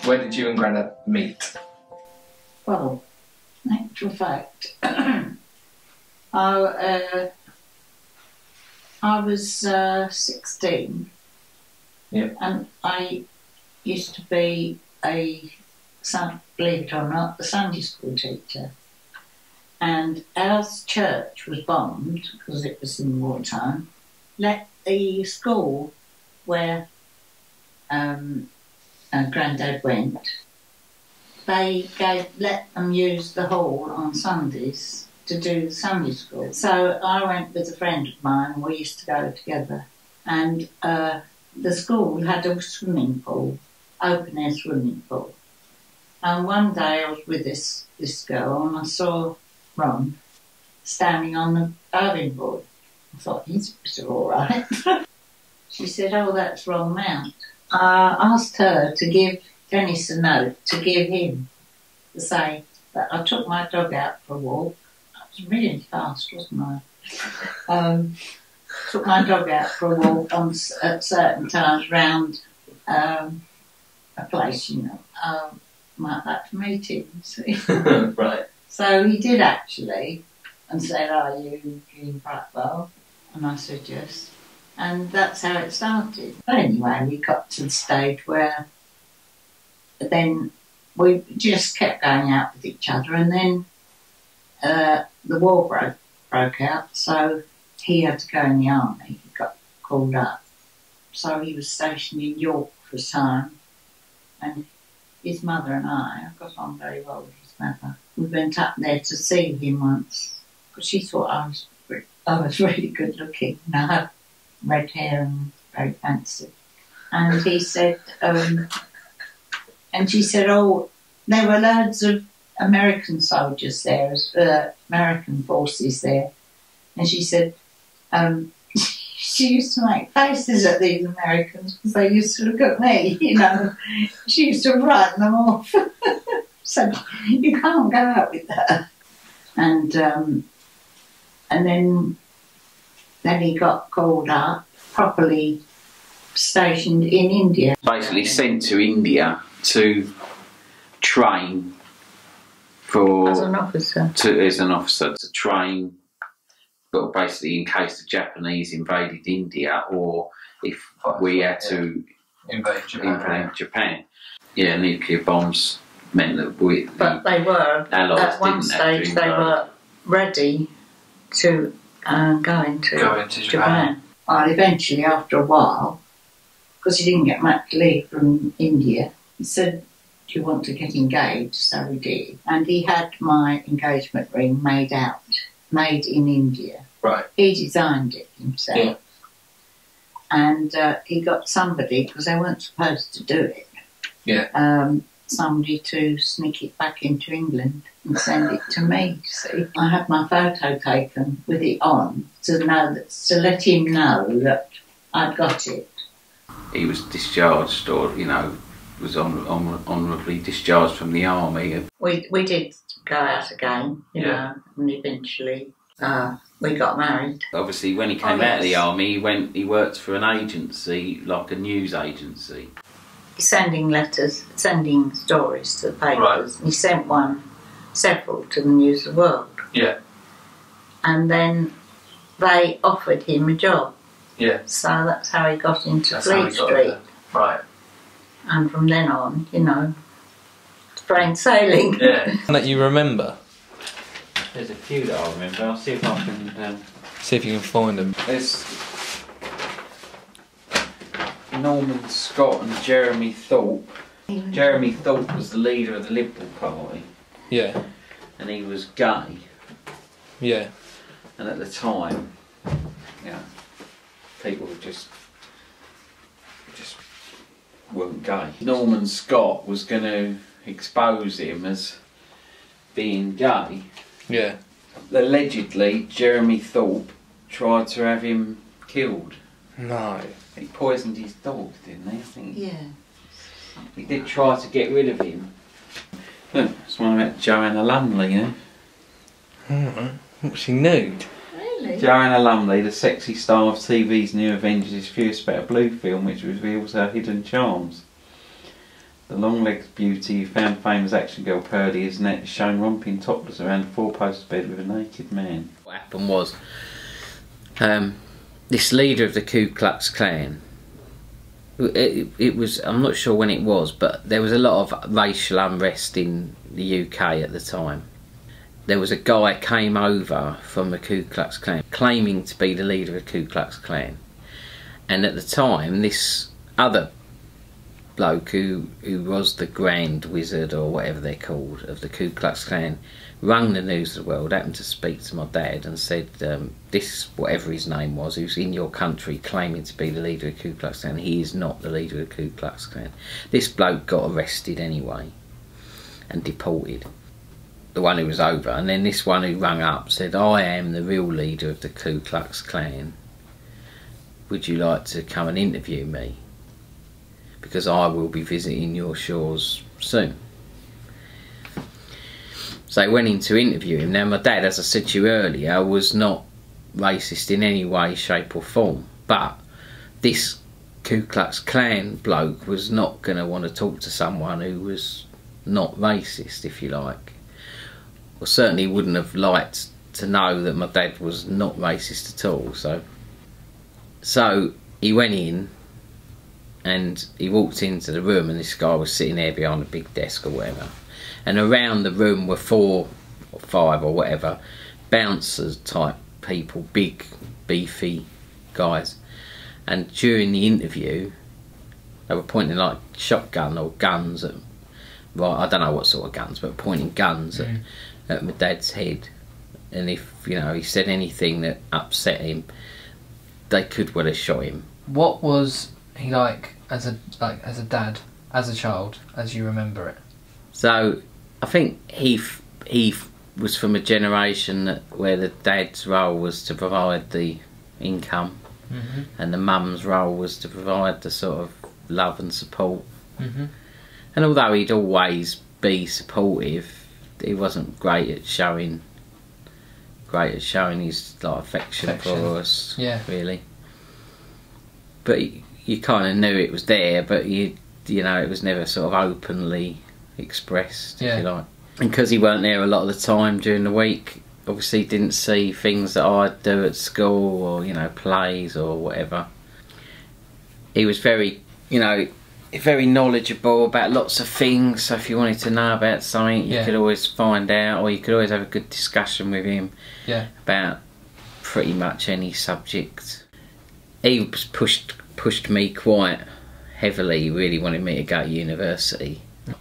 where did you and Grandad meet? Well, in actual fact, I was 16, yeah, and I used to be believe it or not, a Sunday school teacher. And our church was bombed, because it was in wartime, let the school where Grandad went, they let them use the hall on Sundays to do Sunday school. So I went with a friend of mine, and we used to go together. And the school had a swimming pool, open air swimming pool. And one day I was with this girl, and I saw Ron standing on the diving board. I thought, he's all right. She said, oh, that's Ron Mount. I asked her to give Dennis a note to give him, to say that I took my dog out for a walk. I was really fast, wasn't I? Took my dog out for a walk at certain times round a place, you know. Might like to meet him, see. Right. So he did actually, and said, are you Jean Brackwell? And I said yes. And that's how it started. But anyway, we got to the stage where then we just kept going out with each other, and then the war broke out, so he had to go in the army. He got called up. So he was stationed in York for a time, and his mother and I got on very well with his mother. We went up there to see him once, because she thought I was really good looking. And I had red hair and very fancy. And he said, and she said, oh, there were loads of American soldiers there, American forces there. And she said, she used to make faces at these Americans because they used to look at me, you know. She used to frighten them off. So you can't go out with her. And then he got called up, properly stationed in India. Basically sent to India to train for... As an officer. As an officer, to train, but basically in case the Japanese invaded India, or if we had to invade Japan. Yeah, nuclear bombs meant that But they were, at one stage, they were ready to go into Japan. Well, eventually, after a while, because he didn't get much leave from India, he said, do you want to get engaged? So we did. And he had my engagement ring made in India. Right. He designed it himself. Yeah. And he got somebody, because they weren't supposed to do it, somebody to sneak it back into England and send it to me, see. I had my photo taken with it on to let him know that I'd got it. He was discharged, or, you know, was honourably discharged from the army. We did go out again, you know, and eventually we got married. Obviously, when he came out of the army, he worked for an agency, like a news agency. Sending letters, sending stories to the papers. Right. He sent several to the News of the World. Yeah. And then they offered him a job. Yeah. So that's how he got into Fleet Street. Right. And from then on, you know, it's plain sailing. Yeah. That you remember? There's a few that I remember. I'll see if I can... see if you can find them. There's Norman Scott and Jeremy Thorpe. Jeremy Thorpe was the leader of the Liberal Party. Yeah. And he was gay. Yeah. And at the time, you know, people just weren't gay. Norman Scott was going to expose him as being gay. Yeah. Allegedly, Jeremy Thorpe tried to have him killed. No. He poisoned his dog, didn't he? I think. Yeah. He did try to get rid of him. Look, it's one about Joanna Lumley, you know? Alright. Was she nude? Really? Joanna Lumley, the sexy star of TV's new Avengers' Fierce Better Blue film, which reveals her hidden charms. The long-legged beauty found famous action girl Purdy is shown romping topless around a four-post bed with a naked man. What happened was, this leader of the Ku Klux Klan, it was, I'm not sure when it was, but there was a lot of racial unrest in the UK at the time. There was a guy came over from the Ku Klux Klan claiming to be the leader of the Ku Klux Klan, and at the time this other bloke who was the Grand Wizard or whatever they're called of the Ku Klux Klan rang the News of the World, happened to speak to my dad and said, this, whatever his name was, who's in your country claiming to be the leader of the Ku Klux Klan, he is not the leader of the Ku Klux Klan. This bloke got arrested anyway and deported, the one who was over, and then this one who rang up said, I am the real leader of the Ku Klux Klan, would you like to come and interview me, because I will be visiting your shores soon. So they went in to interview him. Now my dad, as I said to you earlier, was not racist in any way, shape or form, but this Ku Klux Klan bloke was not going to want to talk to someone who was not racist, if you like. Or certainly wouldn't have liked to know that my dad was not racist at all. So he went in and he walked into the room, and this guy was sitting there behind a big desk or whatever, and around the room were 4 or 5 or whatever bouncers type people, big beefy guys, and during the interview they were pointing like shotgun or guns at, right, I don't know what sort of guns, but pointing guns at my dad's head, and if, you know, he said anything that upset him, they could well have shot him. What was he like as a dad, as a child, as you remember it? So I think he was from a generation where the dad's role was to provide the income, and the mum's role was to provide the sort of love and support. And although he'd always be supportive, he wasn't great at showing his like affection for us, really. But you kind of knew it was there, but you know, it was never sort of openly expressed, if you like. And because he weren't there a lot of the time during the week, obviously didn't see things that I'd do at school, or, you know, plays or whatever. He was very, you know, very knowledgeable about lots of things, so if you wanted to know about something, you could always find out, or you could always have a good discussion with him about pretty much any subject. He was pushed me quite heavily. He really wanted me to go to university.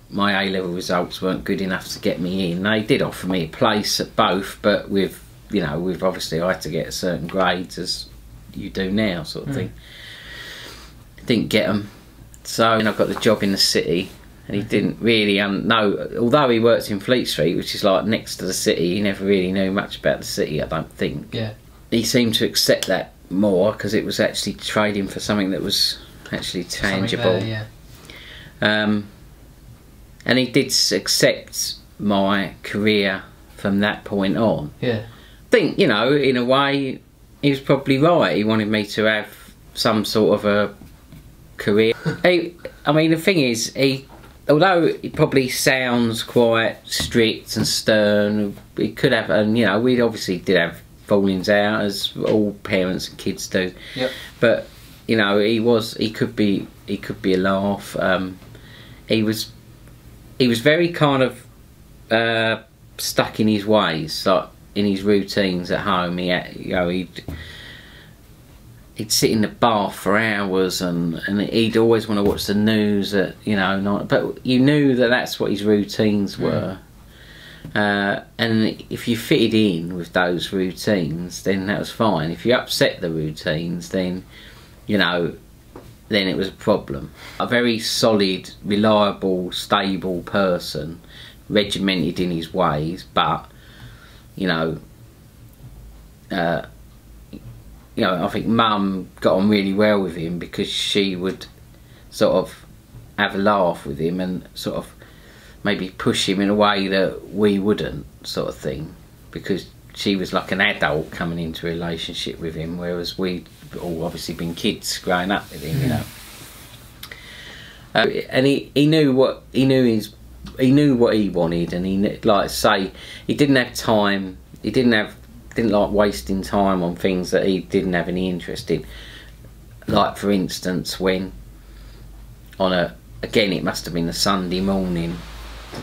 My A-level results weren't good enough to get me in. They did offer me a place at both, but with, you know, with obviously I had to get certain grades, as you do now, sort of thing. Didn't get them. So I got the job in the city, and he didn't really know, although he worked in Fleet Street, which is like next to the city, he never really knew much about the city, I don't think. He seemed to accept that more, because it was actually trading for something that was actually tangible. And he did accept my career from that point on. I think, you know, in a way, he was probably right. He wanted me to have some sort of a career. I mean, the thing is, although he probably sounds quite strict and stern, he could have, and, you know, we obviously did have fallings out, as all parents and kids do. But, you know, he could be a laugh. He was very kind of stuck in his ways, like in his routines at home. He'd sit in the bath for hours, and he'd always want to watch the news at, you know, but you knew that that's what his routines were. And if you fitted in with those routines, then that was fine. If you upset the routines, then, you know, then it was a problem. A very solid, reliable, stable person, regimented in his ways, but, you know, I think Mum got on really well with him, because she would sort of have a laugh with him and sort of maybe push him in a way that we wouldn't, sort of thing, because she was like an adult coming into a relationship with him, whereas we'd all obviously been kids growing up with him, you know. And he knew what he wanted, and he like say he didn't have time. He didn't like wasting time on things that he didn't have any interest in. Like for instance, when again it must have been a Sunday morning,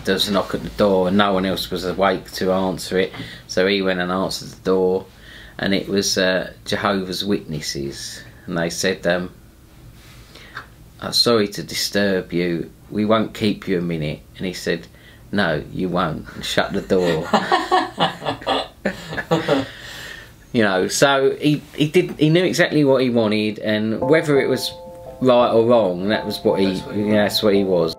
there was a knock at the door and no one else was awake to answer it, so he went and answered the door, and it was Jehovah's Witnesses, and they said, sorry to disturb you, we won't keep you a minute. And he said, no, you won't, and shut the door. You know, so he knew exactly what he wanted, and whether it was right or wrong, that's what he was.